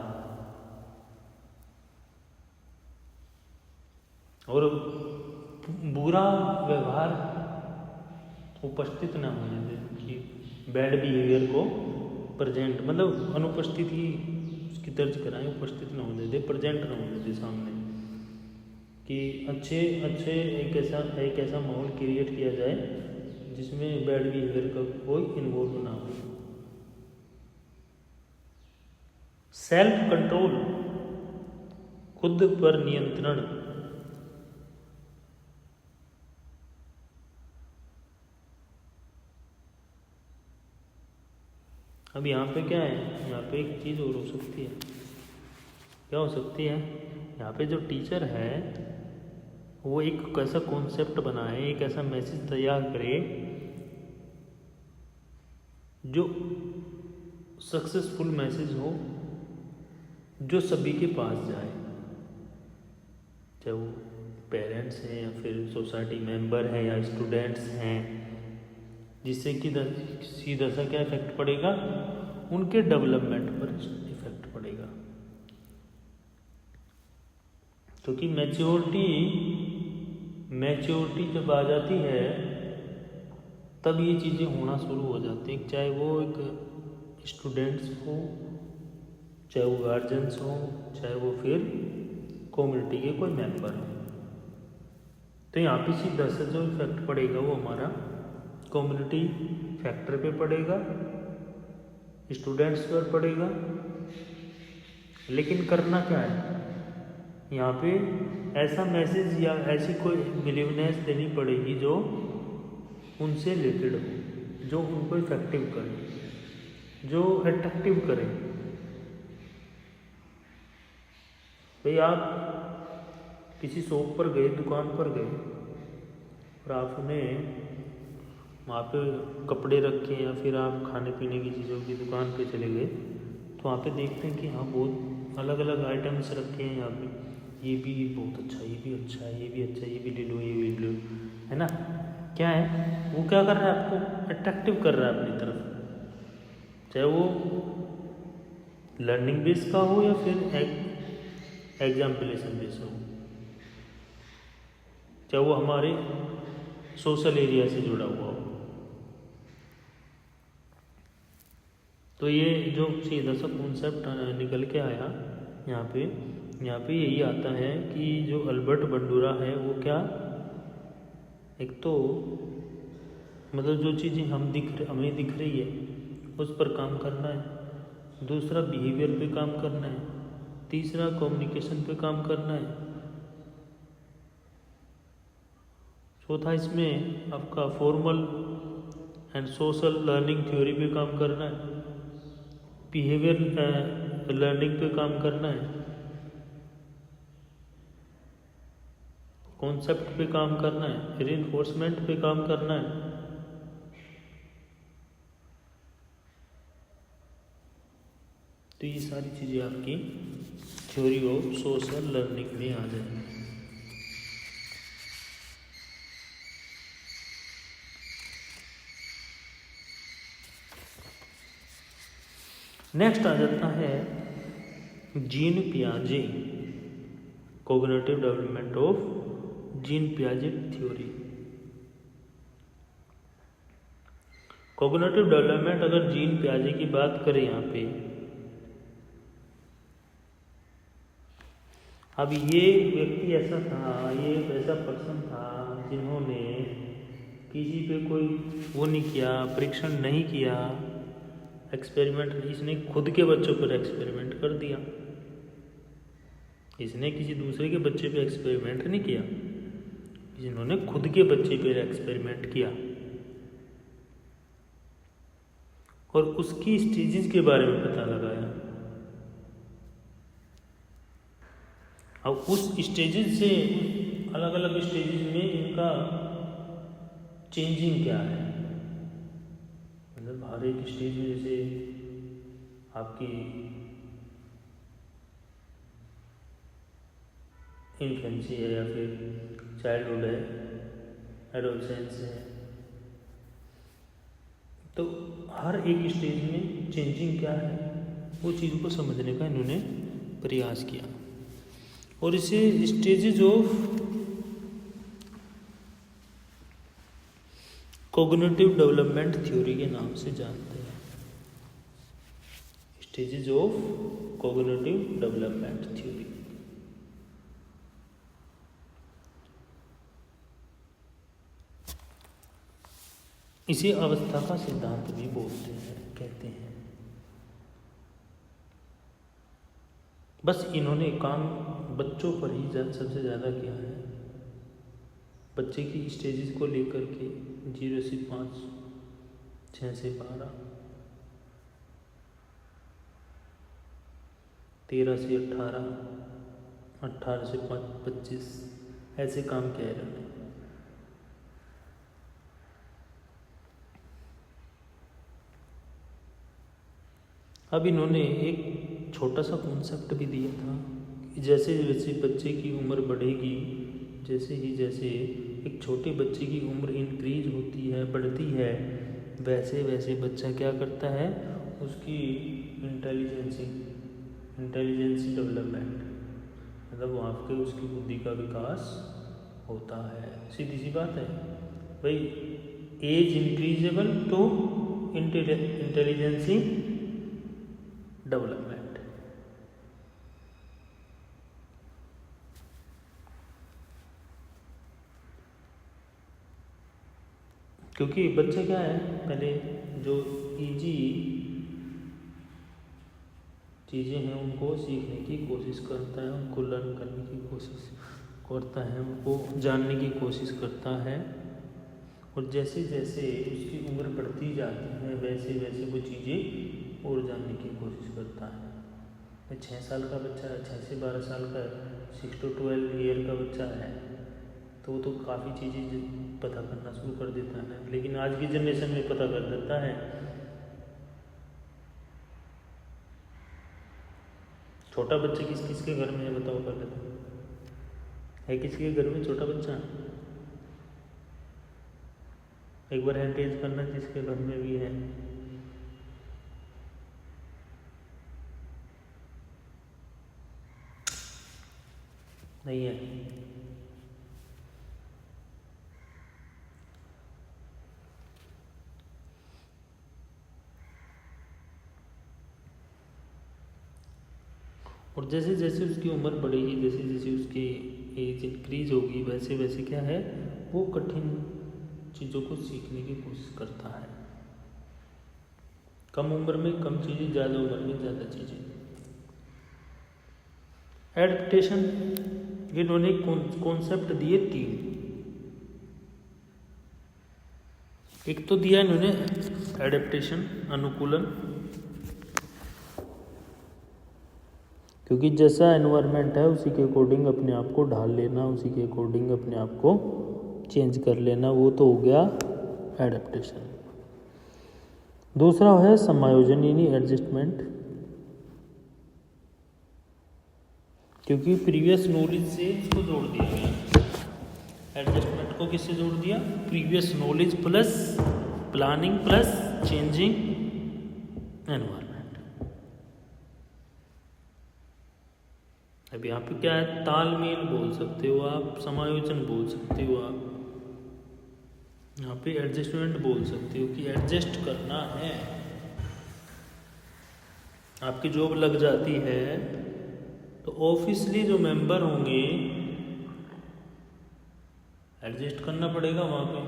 और बुरा व्यवहार उपस्थित ना होने दें, कि बैड बिहेवियर को प्रेजेंट, मतलब अनुपस्थित ही उसकी दर्ज कराएं, उपस्थित ना होने दे, प्रेजेंट ना होने दे सामने, कि अच्छे एक ऐसा माहौल क्रिएट किया जाए जिसमें बैड बिहेवियर का कोई इन्वॉल्व ना हो। सेल्फ कंट्रोल, खुद पर नियंत्रण। अब यहाँ पे क्या है, यहाँ पे एक चीज़ और हो सकती है, क्या हो सकती है, यहाँ पे जो टीचर है वो एक ऐसा कॉन्सेप्ट बनाए, एक ऐसा मैसेज तैयार करे जो सक्सेसफुल मैसेज हो, जो सभी के पास जाए, चाहे वो पेरेंट्स हैं या फिर सोसाइटी मेंबर है या स्टूडेंट्स हैं, जिससे कि सीधा सा क्या इफेक्ट पड़ेगा, उनके डेवलपमेंट पर इफेक्ट पड़ेगा। क्योंकि मैच्योरिटी जब आ जाती है तब ये चीज़ें होना शुरू हो जाती हैं, चाहे वो एक स्टूडेंट्स हो, चाहे वो गार्जियंस हो, चाहे वो फिर कम्युनिटी के कोई मेंबर हो। तो यहाँ पे सीधा सा जो इफेक्ट पड़ेगा वो हमारा कम्युनिटी फैक्टर पे पड़ेगा, स्टूडेंट्स पर पड़ेगा। लेकिन करना क्या है, यहाँ पे ऐसा मैसेज या ऐसी कोई बिलीवनेस देनी पड़ेगी जो उनसे रिलेटेड हो, जो उनको इफेक्टिव करे, जो अट्रैक्टिव करे। भाई आप किसी शॉप पर गए, दुकान पर गए और आपने वहाँ पे कपड़े रखे या फिर आप खाने पीने की चीज़ों की दुकान पे चले गए, तो वहाँ पे देखते हैं कि हाँ बहुत अलग अलग आइटम्स रखे हैं यहाँ पे, ये भी बहुत अच्छा, ये भी अच्छा है, ये भी अच्छा है, ये भी ले लो, ये भी ले लो, है ना। क्या है, वो क्या कर रहा है, आपको अट्रैक्टिव कर रहा है अपनी तरफ, चाहे वो लर्निंग बेस का हो या फिर एग्जाम्पलेशन बेस हो, चाहे वो हमारे सोशल एरिया से जुड़ा हुआ हो। तो ये जो सीधा सा कॉन्सेप्ट निकल के आया यहाँ पे यही आता है कि जो अल्बर्ट बंडूरा है वो क्या, एक तो मतलब जो चीज़ें हमें दिख रही है उस पर काम करना है, दूसरा बिहेवियर पे काम करना है, तीसरा कम्युनिकेशन पे काम करना है, चौथा इसमें आपका formal and social learning theory पे काम करना है, बिहेवियर लर्निंग पे काम करना है, कॉन्सेप्ट पे काम करना है, रीइंफोर्समेंट पे काम करना है। तो ये सारी चीज़ें आपकी थ्योरी ऑफ सोशल लर्निंग में आ जाएंगी। नेक्स्ट आ जाता है gene पियाजे, cognitive development of gene पियाजे थ्योरी। कोग्निटिव डेवलपमेंट, अगर जीन पियाजे की बात करें यहाँ पे, अब ये व्यक्ति ऐसा था, ये एक ऐसा पर्सन था जिन्होंने किसी पे कोई वो नहीं किया, परीक्षण नहीं किया, एक्सपेरिमेंट, इसने खुद के बच्चों पर एक्सपेरिमेंट कर दिया। इसने किसी दूसरे के बच्चे पे एक्सपेरिमेंट नहीं किया, इन्होंने खुद के बच्चे पे एक्सपेरिमेंट किया और उसकी स्टेजेस के बारे में पता लगाया। अब उस स्टेजेस से, अलग अलग स्टेजेस में इनका चेंजिंग क्या है, मतलब हर एक स्टेज में, जैसे आपकी इन्फेंसी है या फिर चाइल्डहुड है, एडोलसेंस है, तो हर एक स्टेज में चेंजिंग क्या है वो चीज़ को समझने का इन्होंने प्रयास किया और इसे stages of cognitive development theory के नाम से जानते हैं। Stages of cognitive development theory. इसे अवस्था का सिद्धांत भी बोलते हैं, कहते हैं। बस इन्होंने काम बच्चों पर ही सबसे ज़्यादा किया है, बच्चे की स्टेजेस को लेकर के 0 से 5, 6 से 12, 13 से 18, 18 से 25 ऐसे काम किया है। अब इन्होंने एक छोटा सा कॉन्सेप्ट भी दिया था कि जैसे जैसे बच्चे की उम्र बढ़ेगी, जैसे एक छोटे बच्चे की उम्र इंक्रीज होती है, बढ़ती है, वैसे वैसे बच्चा क्या करता है, उसकी इंटेलिजेंसी डेवलपमेंट, मतलब वहाँ पे उसकी बुद्धि का विकास होता है। सीधी सी बात है भाई, एज इंक्रीजेबल टू इंटेलिजेंसी डेवलपमेंट। क्योंकि बच्चे क्या है, पहले जो इजी चीज़ें हैं उनको सीखने की कोशिश करता है, उनको लर्न करने की कोशिश करता है, उनको जानने की कोशिश करता है, और जैसे जैसे उसकी उम्र बढ़ती जाती है वैसे वैसे वो चीज़ें और जानने की कोशिश करता है। 6 साल का बच्चा है, 6 से 12 साल का, 6 to 12 ईयर का बच्चा है, तो वो तो काफ़ी चीज़ें पता करना शुरू कर देता है, लेकिन आज की जनरेशन में पता कर देता है। छोटा बच्चा किसके घर में है बताओ, कर लेते है किसके घर में छोटा बच्चा? एक बार हैंड करना जिसके घर में भी है। नहीं है। और जैसे जैसे उसकी उम्र बढ़ेगी, जैसे जैसे उसकी एज इंक्रीज होगी, वैसे वैसे क्या है, वो कठिन चीज़ों को सीखने की कोशिश करता है। कम उम्र में कम चीज़ें, ज़्यादा उम्र में ज़्यादा चीज़ें। एडप्टेशन, इन्होंने कॉन्सेप्ट दिए 3। एक तो दिया इन्होंने एडेप्टेशन, अनुकूलन, क्योंकि जैसा एनवायरनमेंट है उसी के अकॉर्डिंग अपने आप को ढाल लेना, उसी के अकॉर्डिंग अपने आप को चेंज कर लेना, वो तो हो गया एडेप्टेशन। दूसरा है समायोजन यानी एडजस्टमेंट, क्योंकि प्रीवियस नॉलेज से इसको जोड़ दिया गया। एडजस्टमेंट को किससे जोड़ दिया? Previous knowledge plus planning plus changing environment. अब यहाँ पे क्या है, तालमेल बोल सकते हो आप, समायोजन बोल सकते हो आप, यहाँ पे एडजस्टमेंट बोल सकते हो कि एडजस्ट करना है। आपकी जॉब लग जाती है तो ऑफिसली जो मेंबर होंगे एडजस्ट करना पड़ेगा वहाँ पे।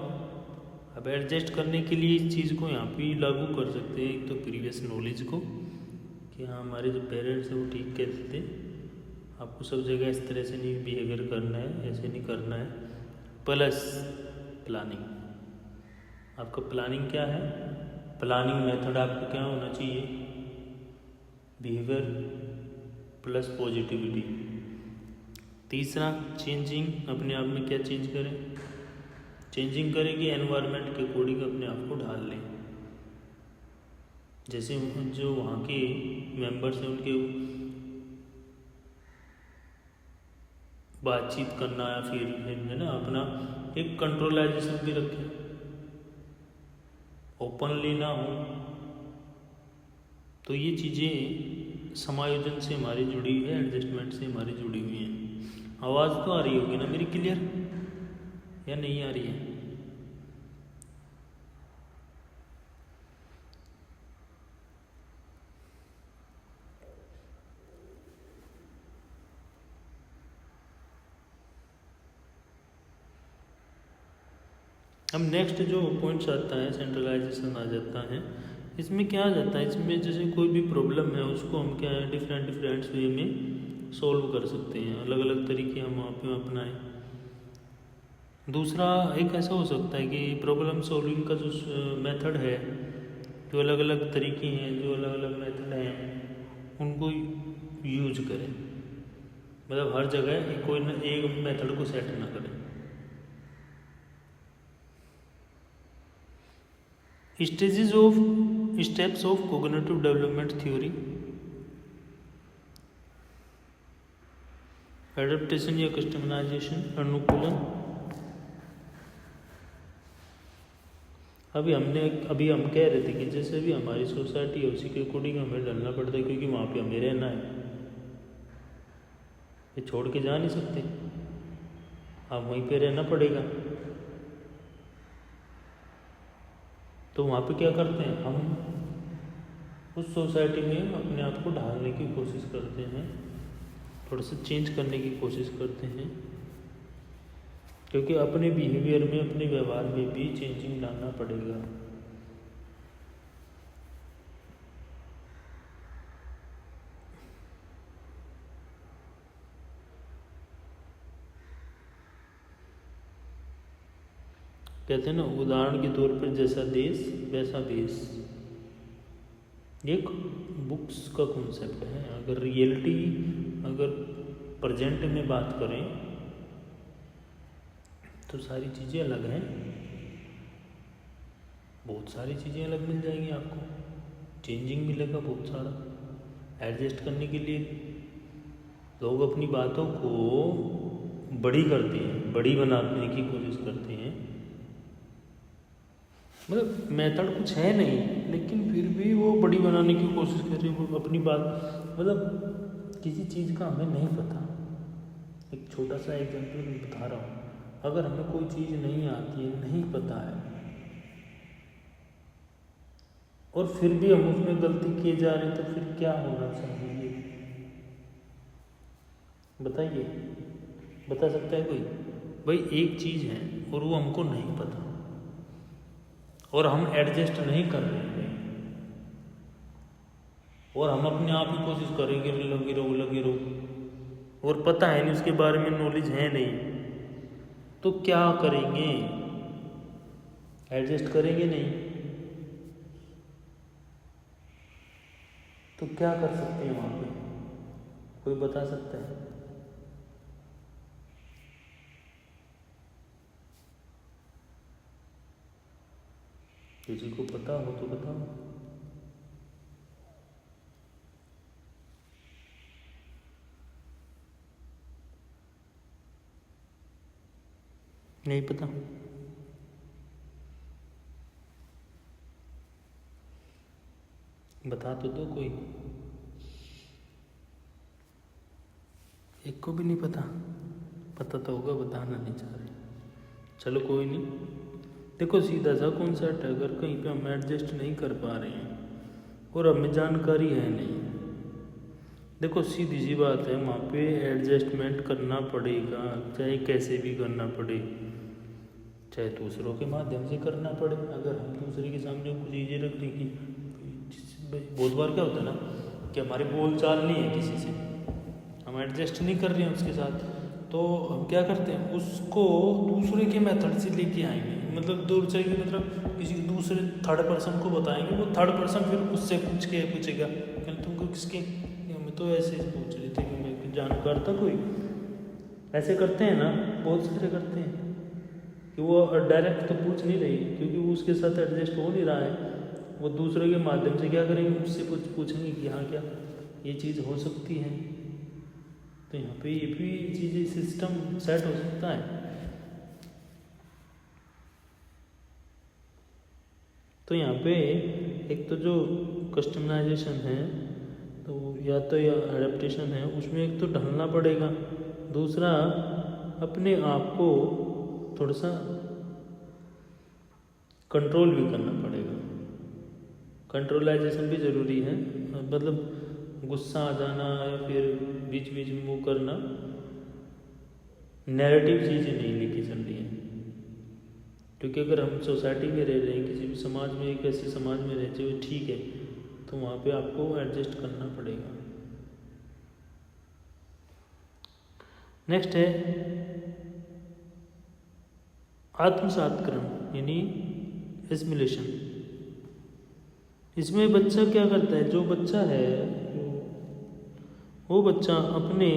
अब एडजस्ट करने के लिए इस चीज़ को यहाँ पे लागू कर सकते हैं। एक तो प्रीवियस नॉलेज को कि हाँ हमारे जो पेरेंट्स हैं वो ठीक कहते थे, आपको सब जगह इस तरह से नहीं बिहेवियर करना है, ऐसे नहीं करना है। प्लस प्लानिंग, आपका प्लानिंग क्या है, प्लानिंग मेथड आपका क्या होना चाहिए, बिहेवियर प्लस पॉजिटिविटी। तीसरा चेंजिंग, अपने आप में क्या चेंज करें, चेंजिंग करें कि एनवायरनमेंट के अकॉर्डिंग अपने आप को ढाल लें। जैसे जो वहाँ के मेंबर्स हैं उनके बातचीत करना या फिर है ना, अपना एक कंट्रोलाइजेशन भी रखें, ओपनली ना हो। तो ये चीज़ें समायोजन से हमारी जुड़ी हुई है, एडजस्टमेंट से हमारी जुड़ी हुई हैं। आवाज़ तो आ रही होगी ना मेरी क्लियर, या नहीं आ रही है? अब नेक्स्ट जो पॉइंट्स आता है, सेंट्रलाइजेशन आ जाता है। इसमें क्या आ जाता है, इसमें जैसे कोई भी प्रॉब्लम है उसको हम क्या है डिफरेंट वे में सॉल्व कर सकते हैं, अलग अलग तरीके हम वहाँ पे अपनाएं। दूसरा एक ऐसा हो सकता है कि प्रॉब्लम सॉल्विंग का जो मेथड है, जो अलग अलग तरीके हैं, जो अलग अलग मेथड हैं, उनको यूज करें। मतलब हर जगह कोई ना एक मेथड को सेट ना करें। Steps of cognitive development theory, adaptation या कस्टमाइजेशन, अनुकूलन। अभी हम कह रहे थे कि जैसे भी हमारी सोसाइटी है उसी के अकॉर्डिंग हमें ढलना पड़ता है, क्योंकि वहाँ पे हमें रहना है, ये छोड़ के जा नहीं सकते, आप वहीं पे रहना पड़ेगा। तो वहाँ पे क्या करते हैं, हम उस सोसाइटी में अपने आप को ढालने की कोशिश करते हैं, थोड़ा सा चेंज करने की कोशिश करते हैं, क्योंकि अपने बिहेवियर में, अपने व्यवहार में भी चेंजिंग लाना पड़ेगा। कहते हैं ना, उदाहरण के तौर पर जैसा देश वैसा भेष, एक बुक्स का कॉन्सेप्ट है। अगर रियलिटी, अगर प्रेजेंट में बात करें तो सारी चीज़ें अलग हैं, बहुत सारी चीज़ें अलग मिल जाएंगी आपको, चेंजिंग मिलेगा बहुत सारा। एडजस्ट करने के लिए लोग अपनी बातों को बड़ी करते हैं, बड़ी बनाने की कोशिश करते हैं, मतलब मेथड कुछ है नहीं, लेकिन फिर भी वो बड़ी बनाने की कोशिश कर रही है, वो अपनी बात। मतलब किसी चीज़ का हमें नहीं पता। एक छोटा सा एग्जाम्पल मैं बता रहा हूँ, अगर हमें कोई चीज़ नहीं आती है, नहीं पता है, और फिर भी हम उसमें गलती किए जा रहे हैं, तो फिर क्या होना चाहिए? बताइए, बता सकता है कोई? भाई एक चीज़ है और वो हमको नहीं पता, और हम एडजस्ट नहीं कर रहे हैं, और हम अपने आप ही कोशिश करेंगे लगे रहो, और पता है नहीं, उसके बारे में नॉलेज है नहीं, तो क्या करेंगे? एडजस्ट करेंगे नहीं, तो क्या कर सकते हैं वहाँ पे? कोई बता सकता है? किसी को पता हो तो बताओ। नहीं पता? बता तो दो कोई। एक को भी नहीं पता? पता तो होगा, बताना नहीं चाह रहे। चलो कोई नहीं। देखो सीधा सा कॉन्सेप्ट है, अगर कहीं पे हम एडजस्ट नहीं कर पा रहे हैं और हमें जानकारी है नहीं, देखो सीधी सी बात है, वहाँ पे एडजस्टमेंट करना पड़ेगा, चाहे कैसे भी करना पड़े, चाहे दूसरों के माध्यम से करना पड़े। अगर हम दूसरे के सामने कुछ चीज़ें रख दें कि बहुत बार क्या होता है ना कि हमारी बोल चाल नहीं है किसी से, हम एडजस्ट नहीं कर रहे हैं उसके साथ, तो हम क्या करते हैं, उसको दूसरे के मेथड से लेके आएंगे। मतलब दूसरे के मतलब किसी दूसरे थर्ड पर्सन को बताएंगे, वो थर्ड पर्सन फिर उससे पूछेगा कि तुमको किसके, मैं तो ऐसे ही पूछ रही थी कि मैं जानकार था कोई। ऐसे करते हैं ना, बहुत सारे करते हैं कि वो डायरेक्ट तो पूछ नहीं रही, क्योंकि वो उसके साथ एडजस्ट हो नहीं रहा है, वो दूसरे के माध्यम से क्या करेंगे, उससे कुछ पूछेंगे कि हाँ क्या ये चीज़ हो सकती है। तो यहाँ पे ये भी चीज़ें सिस्टम सेट हो सकता है। तो यहाँ पे एक तो जो कस्टमाइजेशन है, तो या तो या एडेप्टेशन है, उसमें एक तो ढलना पड़ेगा, दूसरा अपने आप को थोड़ा सा कंट्रोल भी करना पड़ेगा। कंट्रोलाइजेशन भी ज़रूरी है, मतलब गुस्सा आ जाना या फिर बीच बीच में वो करना, नैरेटिव चीज़ें नहीं लेके चल रही हैं। क्योंकि अगर हम सोसाइटी में रह रहे हैं, किसी भी समाज में, एक ऐसे समाज में रहते हुए ठीक है, तो वहाँ पे आपको एडजस्ट करना पड़ेगा। नेक्स्ट है आत्मसात्करण यानी एसिमिलेशन। इसमें बच्चा क्या करता है, जो बच्चा है वो बच्चा अपने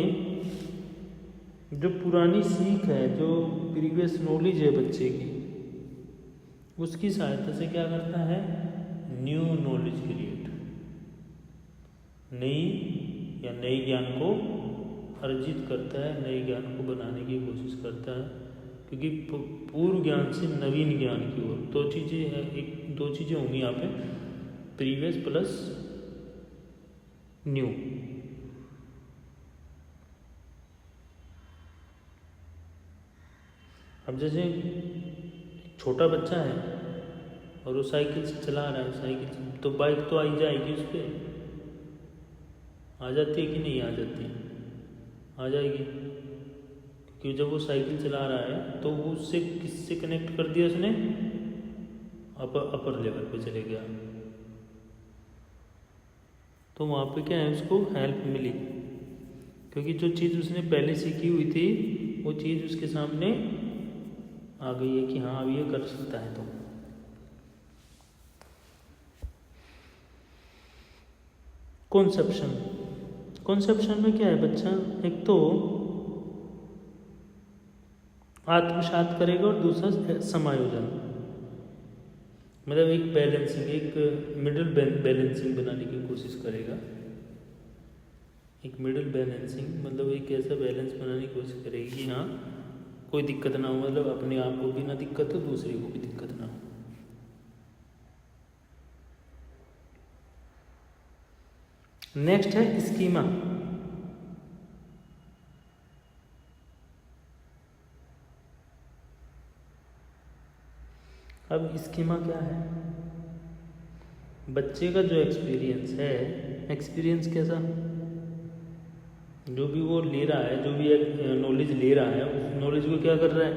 जो पुरानी सीख है, जो प्रीवियस नॉलेज है बच्चे की, उसकी सहायता से क्या करता है, न्यू नॉलेज क्रिएट, नई ज्ञान को अर्जित करता है, नए ज्ञान को बनाने की कोशिश करता है। क्योंकि पूर्व ज्ञान से नवीन ज्ञान की ओर दो चीज़ें होंगी यहाँ पे, प्रीवियस प्लस न्यू। अब जैसे छोटा बच्चा है और वो साइकिल से चला रहा है, साइकिल से, तो बाइक तो आई जाएगी, उस पर आ जाती है कि नहीं आ जाती? आ जाएगी, क्योंकि जब वो साइकिल चला रहा है तो वो उससे किससे कनेक्ट कर दिया उसने, अपर लेवल पे चले गया, तो वहाँ पे क्या है, उसको हेल्प मिली, क्योंकि जो चीज़ उसने पहले सीखी हुई थी वो चीज़ उसके सामने आ गई है कि हाँ अब ये कर सकता है। तो कॉन्सेप्शन में क्या है, बच्चा एक तो आत्मसात करेगा और दूसरा समायोजन, मतलब एक बैलेंसिंग, एक मिडिल बैलेंसिंग बनाने की कोशिश करेगा। एक मिडिल बैलेंसिंग मतलब एक ऐसा बैलेंस बनाने की कोशिश करेगी कि हाँ कोई दिक्कत ना हो, मतलब अपने आप को भी ना दिक्कत हो, दूसरे को भी दिक्कत ना हो। नेक्स्ट है स्कीमा। अब स्कीमा क्या है? बच्चे का जो एक्सपीरियंस है, एक्सपीरियंस कैसा, जो भी वो ले रहा है, जो भी नॉलेज ले रहा है, उस नॉलेज को क्या कर रहा है?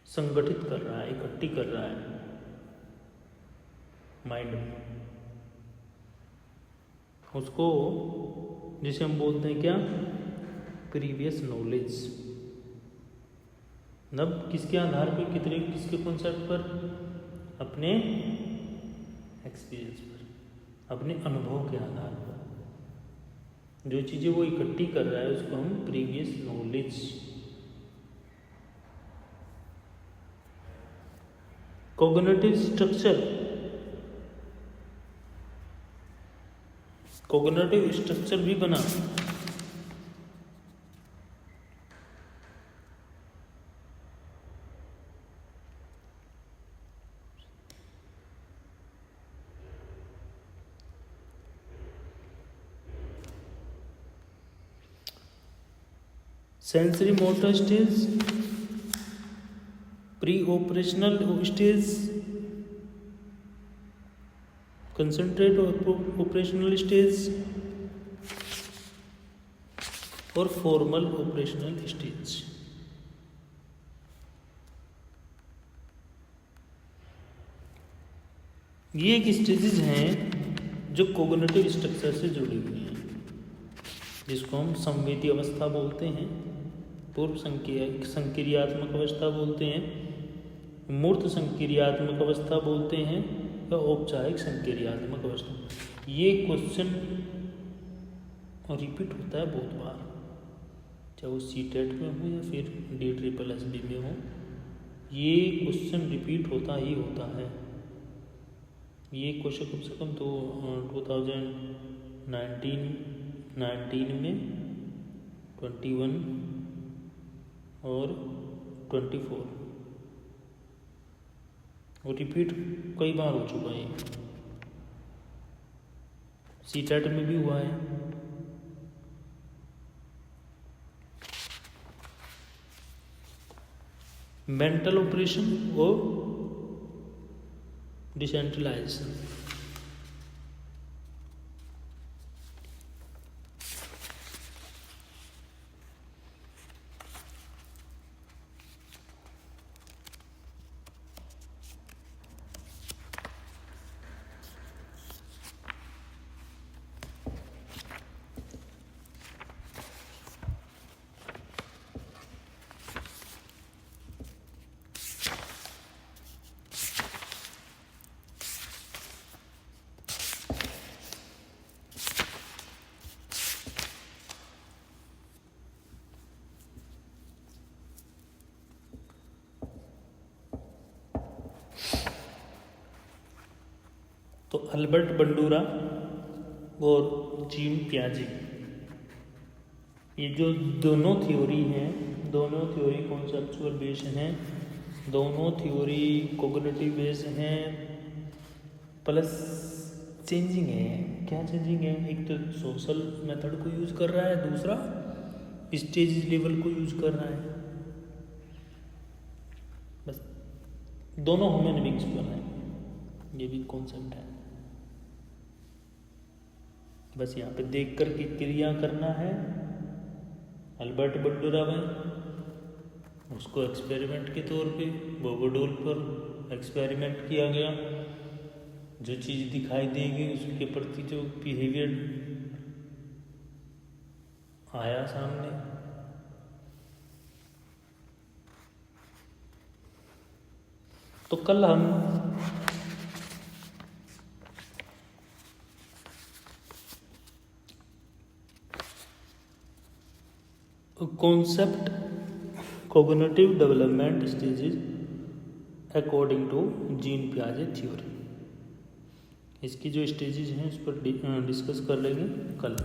संगठित कर रहा है, इकट्ठी कर रहा है माइंड में। उसको जिसे हम बोलते हैं क्या? Previous knowledge. मतलब किसके आधार पर, किसके कॉन्सेप्ट पर? अपने एक्सपीरियंस पर, अपने अनुभव के आधार पर जो चीज़ें वो इकट्ठी कर रहा है उसको हम previous knowledge. Cognitive structure, cognitive structure भी बना। Sensory motor stage, pre operational stage, concentrate operational stage और फॉर्मल ऑपरेशनल स्टेज। ये एक स्टेजेस हैं जो कॉग्निटिव स्ट्रक्चर से जुड़ी हुई हैं, जिसको हम संवेदी अवस्था बोलते हैं, पूर्व संक्रियात्मक अवस्था बोलते हैं, मूर्त संक्रियात्मक अवस्था बोलते हैं या औपचारिक संक्रियात्मक अवस्था। ये क्वेश्चन रिपीट होता है बहुत बार, चाहे वो CTET में हो या फिर DSSS में हो, ये क्वेश्चन रिपीट होता ही होता है। ये क्वेश्चन कम से कम तो 2019 में 21 और 24 और रिपीट कई बार हो चुका है। CTET में भी हुआ है। मेंटल ऑपरेशन और डिसेंट्रलाइजेशन। तो अल्बर्ट बंडूरा और जीन पियाजे, ये जो दोनों थ्योरी हैं, दोनों थ्योरी कॉन्सेप्चुअल बेस हैं, दोनों थ्योरी कोग्निटिव बेस हैं, प्लस चेंजिंग है। क्या चेंजिंग है? एक तो सोशल मेथड को यूज कर रहा है, दूसरा स्टेज लेवल को यूज कर रहा है। बस दोनों ह्यूमन बीइंग्स पर है, ये भी कॉन्सेप्ट है। बस यहाँ पे देख कर के क्रिया करना है। अल्बर्ट बंडूरा में उसको एक्सपेरिमेंट के तौर पे बोगोडोल पर एक्सपेरिमेंट किया गया। जो चीज़ दिखाई देगी उसके प्रति जो बिहेवियर आया सामने, तो कल हम concept cognitive development stages according to Jean पियाजे थ्योरी, इसकी जो स्टेजेस हैं उस पर डिस्कस कर लेंगे कल।